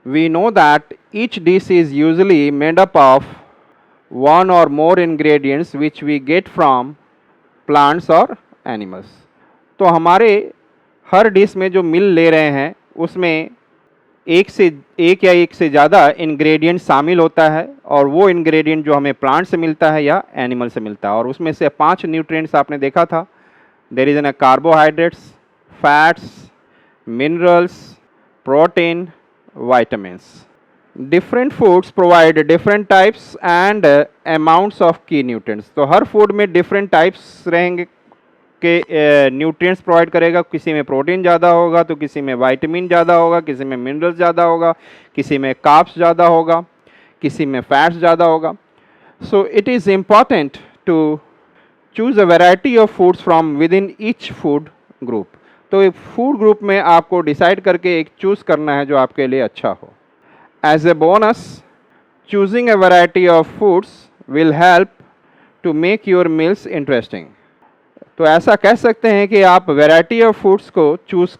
we know that each dish is usually made up of one or more ingredients which we get from plants और animals. तो हमारे हर dish में जो मिल ले रहे हैं उसमें एक या एक से ज़्यादा इंग्रेडिएंट शामिल होता है और वो इंग्रेडिएंट जो हमें प्लांट से मिलता है या एनिमल से मिलता है. और उसमें से 5 न्यूट्रिएंट्स आपने देखा था. There is an carbohydrates, fats, minerals, protein, vitamins. Different foods provide different types and amounts of key nutrients. तो हर फूड में डिफरेंट टाइप्स रहेंगे के न्यूट्रिएंट्स प्रोवाइड करेगा. किसी में प्रोटीन ज़्यादा होगा तो किसी में विटामिन ज़्यादा होगा, किसी में मिनरल्स ज़्यादा होगा, किसी में कार्ब्स ज़्यादा होगा, किसी में फैट्स ज़्यादा होगा. So it is important to choose a variety of foods from within each food group. तो एक फूड ग्रुप में आपको डिसाइड करके एक चूज़ करना है जो आपके लिए अच्छा हो. As a bonus, choosing a variety of foods will help to make your meals interesting. तो ऐसा कह सकते हैं कि आप वैरायटी ऑफ फूड्स को चूज़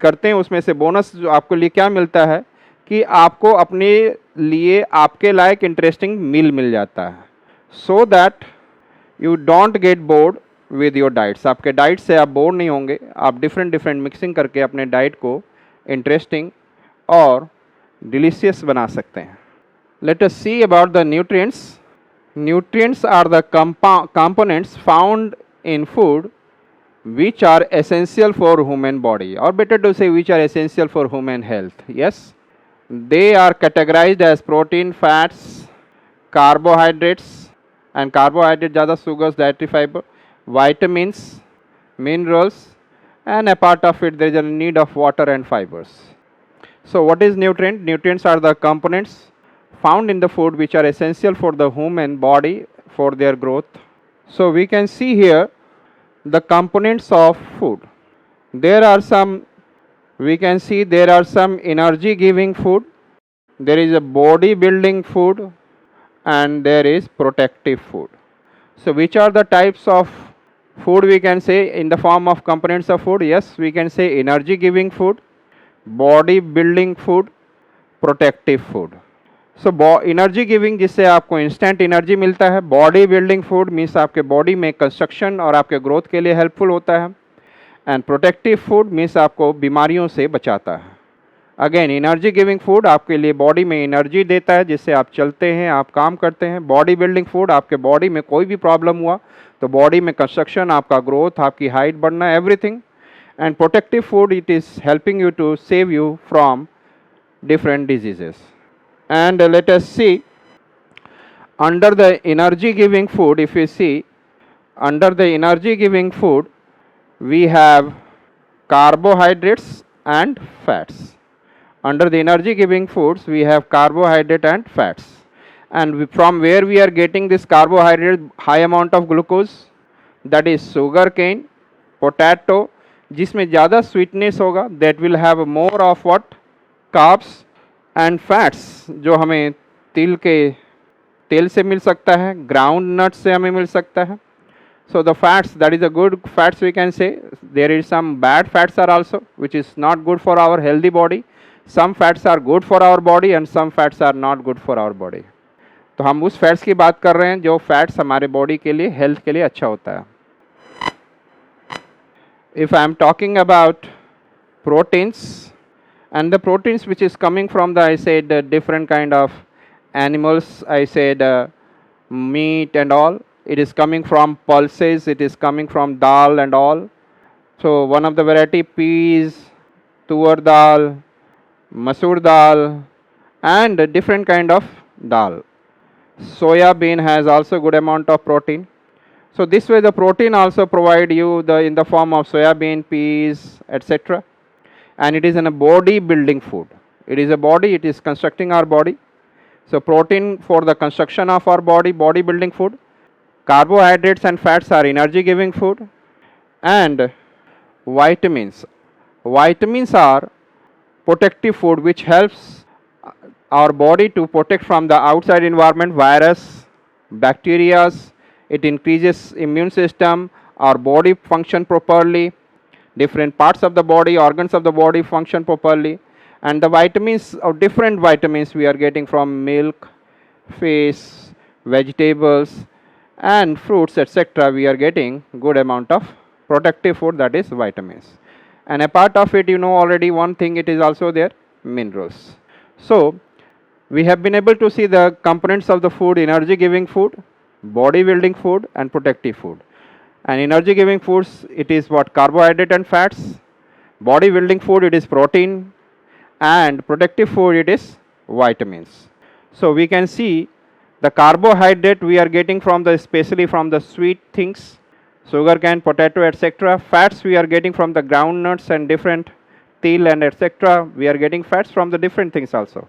करते हैं, उसमें से बोनस जो आपको लिए क्या मिलता है कि आपको अपने लिए आपके लायक इंटरेस्टिंग मील मिल जाता है. So that you don't get bored with your diets. आपके डाइट से आप बोर नहीं होंगे. आप डिफरेंट मिक्सिंग करके अपने डाइट को इंटरेस्टिंग और डिलीशियस बना सकते हैं. Let us see about the nutrients. Nutrients are the components found in food which are essential for human body, or better to say which are essential for human health. Yes, they are categorized as protein, fats, carbohydrates, and carbohydrate ज़्यादा sugars, dietary fiber, vitamins, minerals, and a part of it there is a need of water and fibers. So what is nutrient? Nutrients are the components found in the food which are essential for the human body for their growth. So we can see here the components of food. There are some, we can see there are some energy giving food, there is a body building food, and there is protective food. So which are the types of food we can say in the form of components of food? Yes, we can say energy giving food, body building food, protective food. So energy giving जिससे आपको instant energy मिलता है. Body building food means आपके body में construction और आपके growth के लिए हेल्पफुल होता है. एंड प्रोटेक्टिव फूड मीन्स आपको बीमारियों से बचाता है. अगेन एनर्जी गिविंग फूड आपके लिए बॉडी में एनर्जी देता है जिससे आप चलते हैं, आप काम करते हैं. बॉडी बिल्डिंग फूड आपके बॉडी में कोई भी प्रॉब्लम हुआ तो बॉडी में कंस्ट्रक्शन, आपका ग्रोथ, आपकी हाइट बढ़ना, everything. And protective food it is helping you to save you from different diseases. And let us see under the energy giving food. If you see under the energy giving food we have carbohydrates and fats. Under the energy giving foods we have carbohydrate and fats. And from where we are getting this carbohydrate, high amount of glucose, that is sugar cane, potato जिसमें ज़्यादा sweetness होगा, that will have more of what? Carbs. And fats जो हमें तेल से मिल सकता है, ground nuts से हमें मिल सकता है. So the fats, that is a good fats we can say. There is some bad fats are also which is not good for our healthy body. Some fats are good for our body and some fats are not good for our body. तो हम उस fats की बात कर रहे हैं जो fats हमारे बॉडी के लिए, हेल्थ के लिए अच्छा होता है. If I am talking about proteins, and the proteins which is coming from the, I said, different kind of animals, I said meat and all, it is coming from pulses, it is coming from dal and all. So one of the variety, peas, tur dal, masoor dal, and different kind of dal. Soya bean has also good amount of protein. So this way the protein also provide you in the form of soya bean, peas, etc. And it is a body building food. It is a body, it is constructing our body. So protein for the construction of our body, body building food. Carbohydrates and fats are energy giving food. And vitamins. Vitamins are protective food which helps our body to protect from the outside environment, virus, bacteria. It increases immune system, our body function properly. Different parts of the body, organs of the body function properly. And the vitamins, or different vitamins, we are getting from milk, fish, vegetables, and fruits, etc. We are getting good amount of protective food, that is vitamins. And a part of it, you know already one thing, it is also there, minerals. So we have been able to see the components of the food: energy giving food, body building food, and protective food. And energy giving foods, it is what? Carbohydrate and fats. Body building food, it is protein. And protective food, it is vitamins. So we can see the carbohydrate we are getting from the, especially from the sweet things, sugar cane, potato, etc. Fats we are getting from the groundnuts and different til and etc. We are getting fats from the different things also.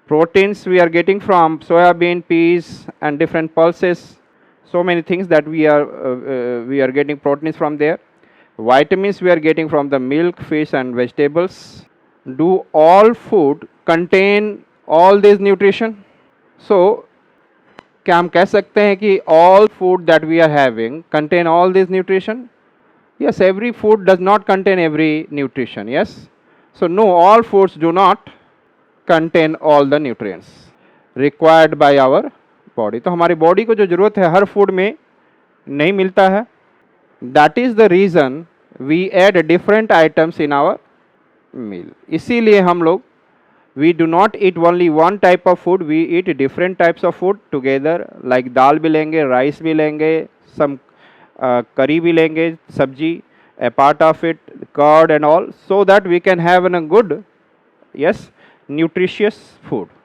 Proteins we are getting from soybean, peas, and different pulses. So many things that we are getting proteins from there. Vitamins we are getting from the milk, fish, and vegetables. Do all food contain all these nutrition? So क्या हम कह सकते हैं कि all food that we are having contain all this nutrition? Yes, every food does not contain every nutrition. Yes, so no, all foods do not contain all the nutrients required by our body. तो हमारी body को जो जरूरत है हर food में नहीं मिलता है. That is the reason we add different items in our meal. इसीलिए हम लोग we do not eat only one type of food, we eat different types of food together, like दाल भी लेंगे, राइस भी लेंगे, some curry भी लेंगे, सब्जी, a part of it, curd and all, so that we can have a good, yes, nutritious food.